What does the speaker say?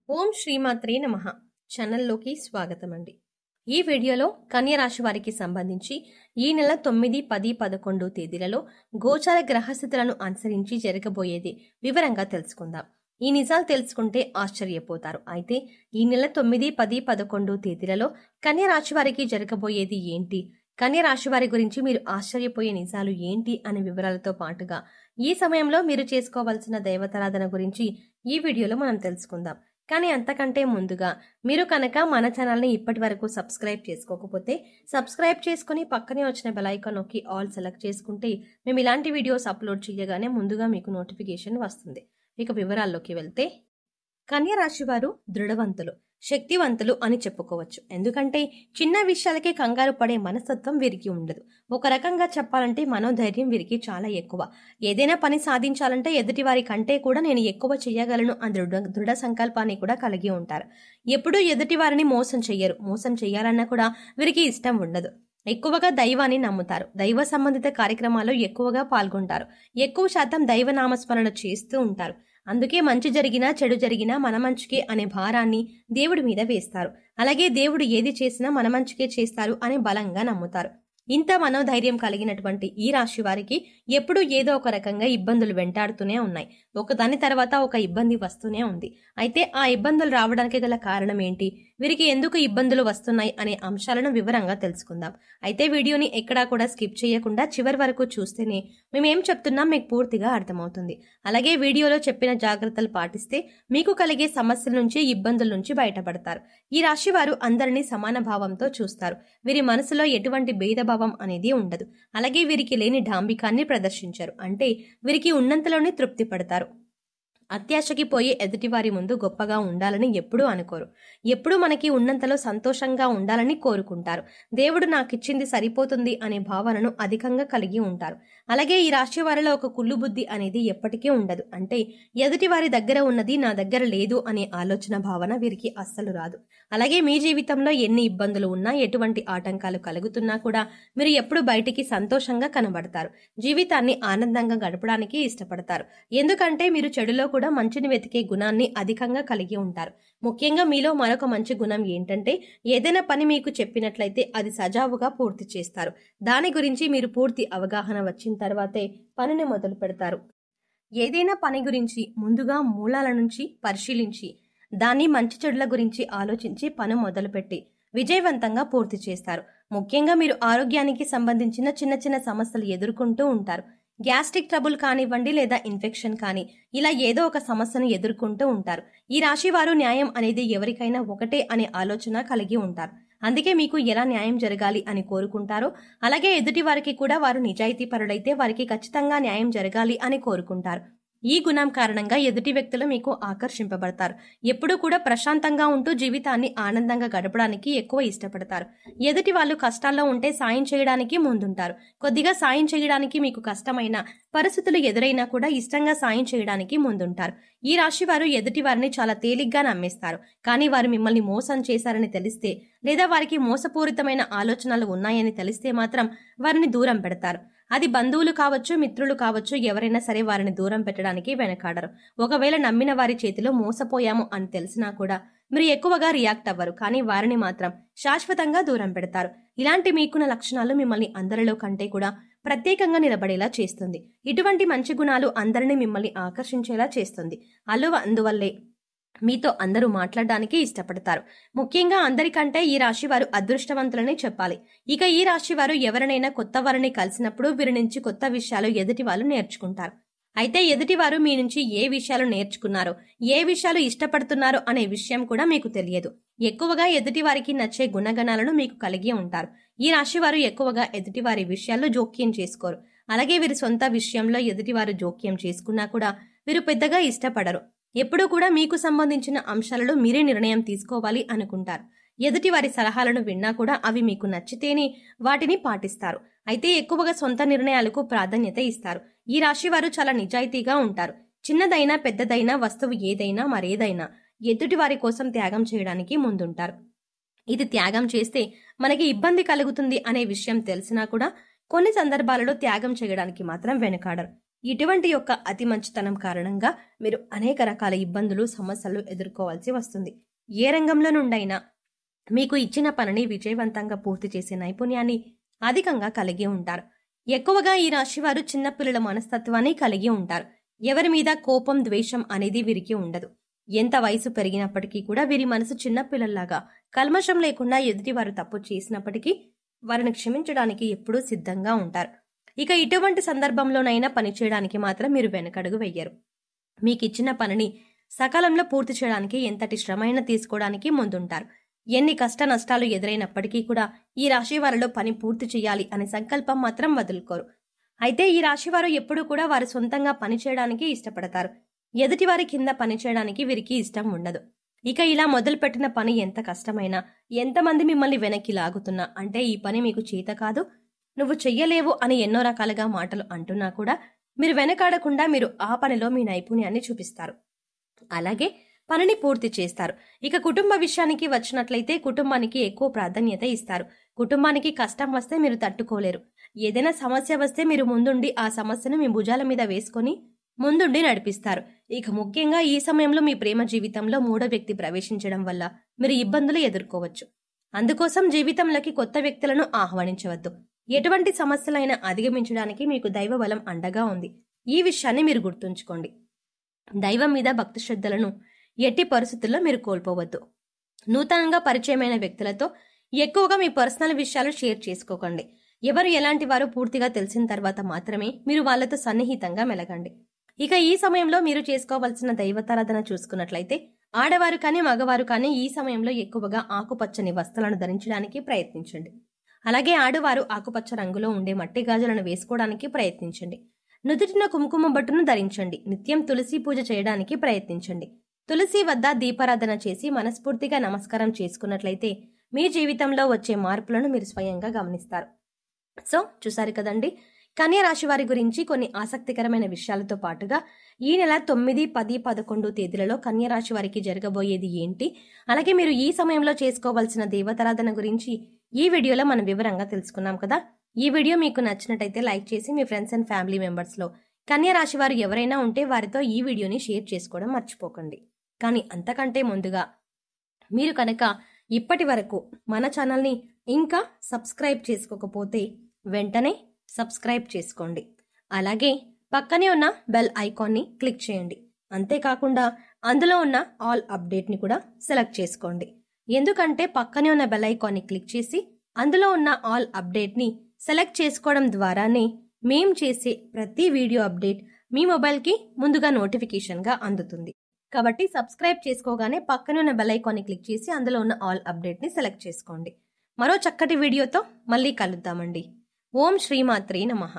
ఓం శ్రీమాత్రే నమః ఛానల్లోకి స్వాగతం అండి. ఈ వీడియోలో కన్య రాశి వారికి సంబంధించి ఈ నెల 9, 10, 11 తేదీలలో గోచార గ్రహస్థితులను అనుసరించి జరగబోయేది వివరంగా తెలుసుకుందాం. ఈ నిజాలు తెలుసుకుంటే ఆశ్చర్యపోతారు. అయితే ఈ నెల 9, 10, 11 తేదీలలో కన్య రాశి వారికి జరగబోయేది ఏంటి, కన్య రాశి వారి గురించి మీరు ఆశ్చర్యపోయే నిజాలు ఏంటి అనే వివరాలతో పాటుగా ఈ సమయంలో మీరు చేసుకోవాల్సిన దైవతారాధన గురించి ఈ వీడియోలో మనం తెలుసుకుందాం. కానీ అంతకంటే ముందుగా మీరు కనుక మన ఛానల్ని ఇప్పటి వరకు సబ్స్క్రైబ్ చేసుకోకపోతే సబ్స్క్రైబ్ చేసుకుని పక్కనే వచ్చిన బెల్ ఐకాన్ నొక్కి ఆల్ సెలెక్ట్ చేసుకుంటే మేము ఇలాంటి వీడియోస్ అప్లోడ్ చేయగానే ముందుగా మీకు నోటిఫికేషన్ వస్తుంది. ఇక వివరాల్లోకి వెళ్తే, కన్య రాశి వారు దృఢవంతులు, శక్తివంతులు అని చెప్పుకోవచ్చు. ఎందుకంటే చిన్న విషయాలకే కంగారు పడే మనస్తత్వం వీరికి ఉండదు. ఒక రకంగా చెప్పాలంటే మనోధైర్యం వీరికి చాలా ఎక్కువ. ఏదైనా పని సాధించాలంటే ఎదుటి వారి కంటే కూడా నేను ఎక్కువ చేయగలను అని దృఢ సంకల్పాన్ని కూడా కలిగి ఉంటారు. ఎప్పుడూ ఎదుటి వారిని మోసం చెయ్యరు. మోసం చెయ్యాలన్నా కూడా వీరికి ఇష్టం ఉండదు. ఎక్కువగా దైవాన్ని నమ్ముతారు. దైవ సంబంధిత కార్యక్రమాల్లో ఎక్కువగా పాల్గొంటారు. ఎక్కువ శాతం దైవ నామస్మరణ చేస్తూ ఉంటారు. అందుకే మంచి జరిగినా చెడు జరిగినా మన మంచికే అనే భారాన్ని దేవుడి మీద వేస్తారు. అలాగే దేవుడు ఏది చేసినా మన మంచికే చేస్తారు అని బలంగా నమ్ముతారు. ఇంత మనోధైర్యం కలిగినటువంటి ఈ రాశి వారికి ఎప్పుడూ ఏదో ఒక రకంగా ఇబ్బందులు వెంటాడుతూనే ఉన్నాయి. ఒకదాని తర్వాత ఒక ఇబ్బంది వస్తూనే ఉంది. అయితే ఆ ఇబ్బందులు రావడానికి గల కారణం ఏంటి, వీరికి ఎందుకు ఇబ్బందులు వస్తున్నాయి అనే అంశాలను వివరంగా తెలుసుకుందాం. అయితే వీడియోని ఎక్కడా కూడా స్కిప్ చేయకుండా చివరి వరకు చూస్తేనే మేమేం చెప్తున్నాం మీకు పూర్తిగా అర్థమవుతుంది. అలాగే వీడియోలో చెప్పిన జాగ్రత్తలు పాటిస్తే మీకు కలిగే సమస్యల నుంచి, ఇబ్బందుల నుంచి బయటపడతారు. ఈ రాశి వారు అందరినీ సమాన భావంతో చూస్తారు. వీరి మనసులో ఎటువంటి భేదభావం అనేది ఉండదు. అలాగే వీరికి లేని డాంబికాన్ని ప్రదర్శించారు. అంటే వీరికి ఉన్నంతలోనే తృప్తి పడతారు. అత్యాశకి పోయి ఎదుటివారి ముందు గొప్పగా ఉండాలని ఎప్పుడూ అనుకోరు. ఎప్పుడూ మనకి ఉన్నంతలో సంతోషంగా ఉండాలని కోరుకుంటారు. దేవుడు నాకిచ్చింది సరిపోతుంది అనే భావనను అధికంగా కలిగి ఉంటారు. అలాగే ఈ రాశి వారిలో ఒక కుళ్ళు బుద్ధి అనేది ఎప్పటికీ ఉండదు. అంటే ఎదుటి వారి దగ్గర ఉన్నది నా దగ్గర లేదు అనే ఆలోచన భావన వీరికి అస్సలు రాదు. అలాగే మీ జీవితంలో ఎన్ని ఇబ్బందులు ఉన్నా, ఎటువంటి ఆటంకాలు కలుగుతున్నా కూడా మీరు ఎప్పుడు బయటికి సంతోషంగా కనబడతారు. జీవితాన్ని ఆనందంగా గడపడానికి ఇష్టపడతారు. ఎందుకంటే మీరు చెడులో కూడా మంచిని వెతికే గుణాన్ని అధికంగా కలిగి ఉంటారు. ముఖ్యంగా మీలో మరొక మంచి గుణం ఏంటంటే ఏదైనా పని మీకు చెప్పినట్లయితే అది సజావుగా పూర్తి చేస్తారు. దాని గురించి మీరు పూర్తి అవగాహన వచ్చిన తర్వాతే పనిని మొదలు పెడతారు. ఏదైనా పని గురించి ముందుగా మూలాల నుంచి పరిశీలించి దాన్ని మంచి చెడుల గురించి ఆలోచించి పని మొదలుపెట్టి విజయవంతంగా పూర్తి చేస్తారు. ముఖ్యంగా మీరు ఆరోగ్యానికి సంబంధించిన చిన్న చిన్న సమస్యలు ఎదుర్కొంటూ ఉంటారు. గ్యాస్ట్రిక్ ట్రబుల్ కానివ్వండి, లేదా ఇన్ఫెక్షన్ కానీ, ఇలా ఏదో ఒక సమస్యను ఎదుర్కొంటూ ఉంటారు. ఈ రాశి వారు న్యాయం అనేది ఎవరికైనా ఒకటే అనే ఆలోచన కలిగి ఉంటారు. అందుకే మీకు ఎలా న్యాయం జరగాలి అని కోరుకుంటారో అలాగే ఎదుటి వారికి కూడా వారు నిజాయితీ పరుడైతే వారికి ఖచ్చితంగా న్యాయం జరగాలి అని కోరుకుంటారు. ఈ గుణం కారణంగా ఎదుటి వ్యక్తులు మీకు ఆకర్షింపబడతారు. ఎప్పుడూ కూడా ప్రశాంతంగా ఉంటూ జీవితాన్ని ఆనందంగా గడపడానికి ఎక్కువ ఇష్టపడతారు. ఎదుటి వాళ్ళు కష్టాల్లో ఉంటే సాయం చేయడానికి ముందుంటారు. కొద్దిగా సాయం చేయడానికి మీకు కష్టమైన పరిస్థితులు ఎదురైనా కూడా ఇష్టంగా సాయం చేయడానికి ముందుంటారు. ఈ రాశి వారు ఎదుటి వారిని చాలా తేలిగ్గా నమ్మేస్తారు. కానీ వారు మిమ్మల్ని మోసం చేశారని తెలిస్తే, లేదా వారికి మోసపూరితమైన ఆలోచనలు ఉన్నాయని తెలిస్తే మాత్రం వారిని దూరం పెడతారు. అది బంధువులు కావచ్చు, మిత్రులు కావచ్చు, ఎవరైనా సరే వారిని దూరం పెట్టడానికి వెనకాడరు. ఒకవేళ నమ్మిన వారి చేతిలో మోసపోయాము అని తెలిసినా కూడా మీరు ఎక్కువగా రియాక్ట్ అవ్వరు. కానీ వారిని మాత్రం శాశ్వతంగా దూరం పెడతారు. ఇలాంటి మీకున్న లక్షణాలు మిమ్మల్ని అందరిలో కంటే కూడా ప్రత్యేకంగా నిలబడేలా చేస్తుంది. ఇటువంటి మంచి గుణాలు అందరినీ మిమ్మల్ని ఆకర్షించేలా చేస్తుంది. అందువల్లే మీతో అందరూ మాట్లాడడానికి ఇష్టపడతారు. ముఖ్యంగా అందరికంటే ఈ రాశి వారు అదృష్టవంతులని చెప్పాలి. ఇక ఈ రాశి వారు ఎవరినైనా కొత్త వారిని కలిసినప్పుడు వీరి నుంచి కొత్త విషయాలు ఎదుటి వాళ్ళు నేర్చుకుంటారు. అయితే ఎదుటి వారు మీ నుంచి ఏ విషయాలు నేర్చుకున్నారో, ఏ విషయాలు ఇష్టపడుతున్నారో అనే విషయం కూడా మీకు తెలియదు. ఎక్కువగా ఎదుటి వారికి నచ్చే గుణగణాలను మీకు కలిగి ఉంటారు. ఈ రాశి వారు ఎక్కువగా ఎదుటి వారి విషయాల్లో జోక్యం చేసుకోరు. అలాగే వీరి సొంత విషయంలో ఎదుటివారు జోక్యం చేసుకున్నా కూడా వీరు పెద్దగా ఇష్టపడరు. ఎప్పుడూ కూడా మీకు సంబంధించిన అంశాలలో మీరే నిర్ణయం తీసుకోవాలి అనుకుంటారు. ఎదుటి వారి సలహాలను విన్నా కూడా అవి మీకు నచ్చితేనే వాటిని పాటిస్తారు. అయితే ఎక్కువగా సొంత నిర్ణయాలకు ప్రాధాన్యత ఇస్తారు. ఈ రాశి వారు చాలా నిజాయితీగా ఉంటారు. చిన్నదైనా పెద్దదైనా వస్తువు ఏదైనా మరేదైనా ఎదుటి వారి కోసం త్యాగం చేయడానికి ముందుంటారు. ఇది త్యాగం చేస్తే మనకి ఇబ్బంది కలుగుతుంది అనే విషయం తెలిసినా కూడా కొన్ని సందర్భాలలో త్యాగం చేయడానికి మాత్రం వెనకాడరు. ఇటువంటి యొక్క అతి మంచితనం కారణంగా మీరు అనేక రకాల ఇబ్బందులు సమస్యలు ఎదుర్కోవాల్సి వస్తుంది. ఏ రంగంలో నుండైనా మీకు ఇచ్చిన పనిని విజయవంతంగా పూర్తి చేసే నైపుణ్యాన్ని అధికంగా కలిగి ఉంటారు. ఎక్కువగా ఈ రాశివారు చిన్నపిల్లల మనస్తత్వాన్ని కలిగి ఉంటారు. ఎవరి మీద కోపం ద్వేషం అనేది వీరికి ఉండదు. ఎంత వయసు పెరిగినప్పటికీ కూడా వీరి మనసు చిన్నపిల్లల్లాగా కల్మషం లేకుండా ఎదుటివారు తప్పు చేసినప్పటికీ వారిని క్షమించడానికి ఎప్పుడూ సిద్ధంగా ఉంటారు. ఇక ఇటువంటి సందర్భంలోనైనా పనిచేయడానికి మాత్రం మీరు వెనకడుగు వెయ్యరు. మీకిచ్చిన పనిని సకాలంలో పూర్తి చేయడానికి ఎంతటి శ్రమైనా తీసుకోవడానికి ముందుంటారు. ఎన్ని కష్ట నష్టాలు ఎదురైనప్పటికీ కూడా ఈ రాశి వారిలో పని పూర్తి చేయాలి అనే సంకల్పం మాత్రం వదులుకోరు. అయితే ఈ రాశివారు ఎప్పుడూ కూడా వారు సొంతంగా పని చేయడానికి ఇష్టపడతారు. ఎదుటివారి కింద పని చేయడానికి వీరికి ఇష్టం ఉండదు. ఇక ఇలా మొదలుపెట్టిన పని ఎంత కష్టమైనా, ఎంతమంది మిమ్మల్ని వెనక్కి లాగుతున్నా, అంటే ఈ పని మీకు చేత కాదు, నువ్వు చెయ్యలేవు అని ఎన్నో రకాలుగా మాటలు అంటున్నా కూడా మీరు వెనకాడకుండా మీరు ఆ పనిలో మీ నైపుణ్యాన్ని చూపిస్తారు. అలాగే పనిని పూర్తి చేస్తారు. ఇక కుటుంబ విషయానికి వచ్చినట్లయితే కుటుంబానికి ఎక్కువ ప్రాధాన్యత ఇస్తారు. కుటుంబానికి కష్టం వస్తే మీరు తట్టుకోలేరు. ఏదైనా సమస్య వస్తే మీరు ముందుండి ఆ సమస్యను మీ భుజాల మీద వేసుకొని ముందుండి నడిపిస్తారు. ఇక ముఖ్యంగా ఈ సమయంలో మీ ప్రేమ జీవితంలో మూడో వ్యక్తి ప్రవేశించడం వల్ల మీరు ఇబ్బందులు ఎదుర్కోవచ్చు. అందుకోసం జీవితంలోకి కొత్త వ్యక్తులను ఆహ్వానించవద్దు. ఎటువంటి సమస్యలైనా అధిగమించడానికి మీకు దైవ బలం అండగా ఉంది. ఈ విషయాన్ని మీరు గుర్తుంచుకోండి. దైవం మీద భక్తి శ్రద్ధలను ఎట్టి పరిస్థితుల్లో మీరు కోల్పోవద్దు. నూతనంగా పరిచయమైన వ్యక్తులతో ఎక్కువగా మీ పర్సనల్ విషయాలు షేర్ చేసుకోకండి. ఎవరు ఎలాంటి వారో పూర్తిగా తెలిసిన తర్వాత మాత్రమే మీరు వాళ్లతో సన్నిహితంగా మెలగండి. ఇక ఈ సమయంలో మీరు చేసుకోవాల్సిన దైవతారాధన చూసుకున్నట్లయితే ఆడవారు కానీ మగవారు కానీ ఈ సమయంలో ఎక్కువగా ఆకుపచ్చని వస్త్రాలను ధరించడానికి ప్రయత్నించండి. అలాగే ఆడవారు ఆకుపచ్చ రంగులో ఉండే మట్టి గాజులను వేసుకోవడానికి ప్రయత్నించండి. నుదుటిన కుంకుమ బొట్టును ధరించండి. నిత్యం తులసి పూజ చేయడానికి ప్రయత్నించండి. తులసి వద్ద దీపారాధన చేసి మనస్ఫూర్తిగా నమస్కారం చేసుకున్నట్లయితే మీ జీవితంలో వచ్చే మార్పులను మీరు స్వయంగా గమనిస్తారు. సో చూసారు కదండి, కన్యా రాశి వారి గురించి కొన్ని ఆసక్తికరమైన విషయాలతో పాటుగా ఈ నెల 9, 10, 11 తేదీలలో కన్యా రాశి వారికి జరగబోయేది ఏంటి, అలాగే మీరు ఈ సమయంలో చేసుకోవాల్సిన దేవతారాధన గురించి ఈ వీడియోలో మనం వివరంగా తెలుసుకున్నాం కదా. ఈ వీడియో మీకు నచ్చినట్టయితే లైక్ చేసి మీ ఫ్రెండ్స్ అండ్ ఫ్యామిలీ మెంబర్స్లో కన్యా రాశి వారు ఎవరైనా ఉంటే వారితో ఈ వీడియోని షేర్ చేసుకోవడం మర్చిపోకండి. కానీ అంతకంటే ముందుగా మీరు కనుక ఇప్పటి వరకు మన ఛానల్ని ఇంకా సబ్స్క్రైబ్ చేసుకోకపోతే వెంటనే సబ్స్క్రైబ్ చేసుకోండి. అలాగే పక్కనే ఉన్న బెల్ ఐకాన్ని క్లిక్ చేయండి. అంతేకాకుండా అందులో ఉన్న ఆల్ అప్డేట్ని కూడా సెలెక్ట్ చేసుకోండి. ఎందుకంటే పక్కనే ఉన్న బెల్ ఐకాన్ని క్లిక్ చేసి అందులో ఉన్న ఆల్ అప్డేట్ని సెలెక్ట్ చేసుకోవడం ద్వారానే మేం చేసే ప్రతి వీడియో అప్డేట్ మీ మొబైల్కి ముందుగా నోటిఫికేషన్గా అందుతుంది. కాబట్టి సబ్స్క్రైబ్ చేసుకోగానే పక్కనే ఉన్న బెల్ ఐకాన్ని క్లిక్ చేసి అందులో ఉన్న ఆల్ అప్డేట్ని సెలెక్ట్ చేసుకోండి. మరో చక్కటి వీడియోతో మళ్ళీ కలుద్దామండి. ఓం శ్రీమాత్రే నమః.